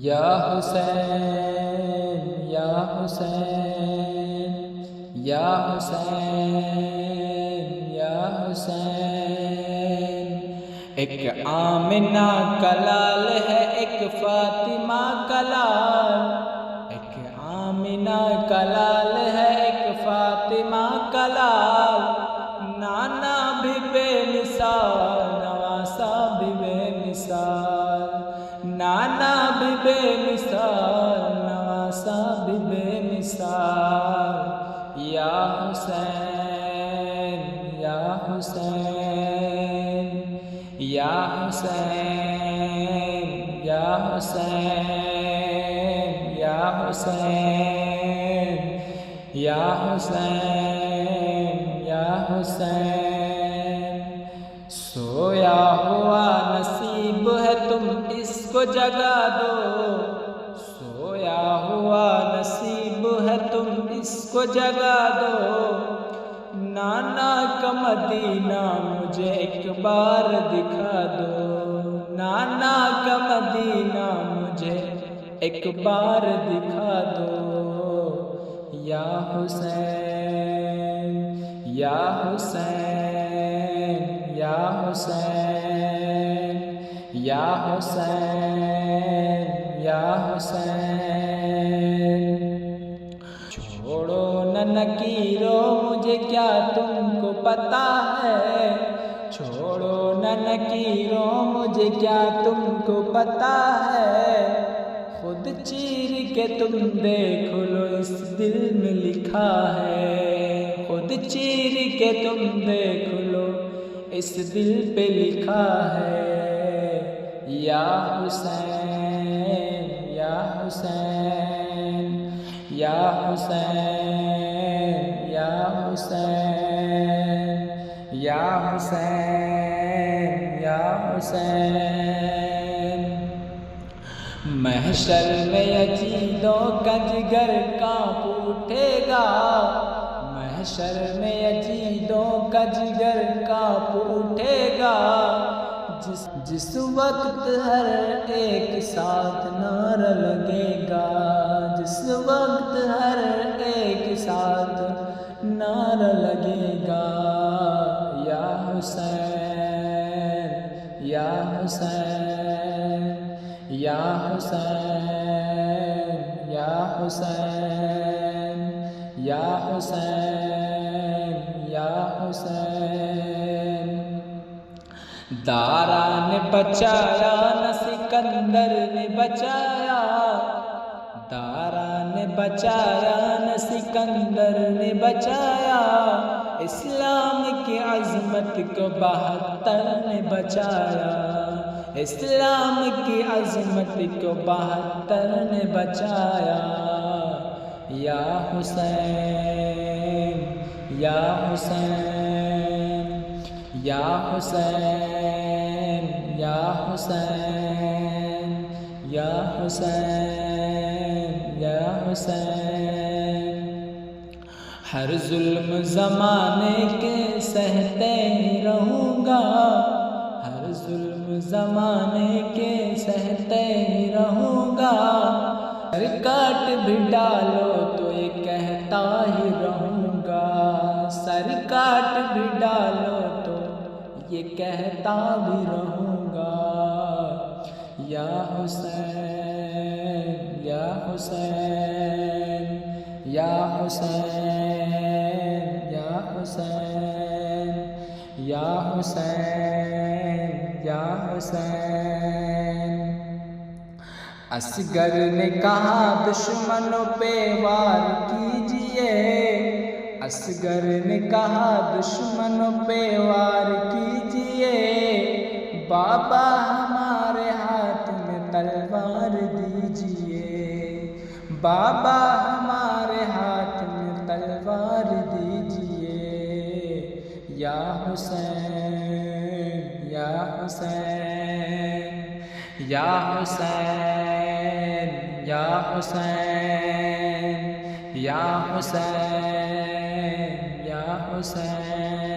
یا حسین یا حسین یا حسین یا حسین، ایک آمنہ کا لال ہے ایک فاطمہ کا لال، ایک آمنہ کا لال ہے ایک فاطمہ کا لال، نانا بھی بے مثال نواسا بھی بے مثال، نانا بھی بے مثال نواسا بھی بے مثال، یا حسین یا حسین یا حسین یا حسین یا حسین یا حسین یا حسین، سویا ہوا نصیب ہے تم اس کو جگا دو، سویا ہوا نصیب ہے تم اس کو جگا دو، نانا کا مدینہ مجھے ایک بار دکھا دو، نانا کا مدینہ مجھے ایک بار دکھا دو، یا حسین یا حسین یا حسین یا حسین یا حسین، چھوڑو نہ نکیرو مجھے کیا تم کو پتہ ہے، چھوڑو نہ نکیرو مجھے کیا تم کو پتہ ہے، خود چیر کے تم دیکھ لو اس دل میں لکھا ہے، خود چیر کے تم دیکھ لو اس دل پہ لکھا ہے، یا حسین یا حسین یا حسین یا حسین یا حسین یا حسین، محشر میں یزیدوں کا جگر کانپ اٹھے گا، محشر میں یزیدوں کا جگر کانپ اٹھے گا، جس وقت ہر ایک ساتھ نعرہ لگے گا، جس وقت ہر ایک ساتھ نعرہ لگے گا، یا حسین یا حسین یا حسین یا حسین یا حسین یا حسین، دارا نے بچایا نہ سکندر نے بچایا، دارا نے بچایا نہ سکندر نے بچایا، اسلام کی عظمت کو 72 نے بچایا، اسلام کی عظمت کو 72 نے بچایا، یا حسین یا حسین یا حسین یا حسین یا حسین یا حسین، ہر ظلم زمانے کے سہتے ہی رہوں گا، ہر ظلم زمانے کے سہتے ہی رہوں گا، سر کاٹ بھی ڈالو تو یہ کہتا ہی رہوں گا، سر کاٹ بھی ڈالو تو یہ کہتا بھی رہوں گا، یا حسین یا حسین یا حسین یا حسین یا حسین یا حسین، اصغر نے کہا دشمنوں پہ وار کیجئے، اصغر نے کہا دشمنوں پہ وار کیجئے، بابا ہمارے ہاتھ میں تلوار دیجئے، بابا ہمارے ہاتھ میں تلوار دیجئے، یا حسین یا حسین یا حسین یا حسین یا حسین یا حسین۔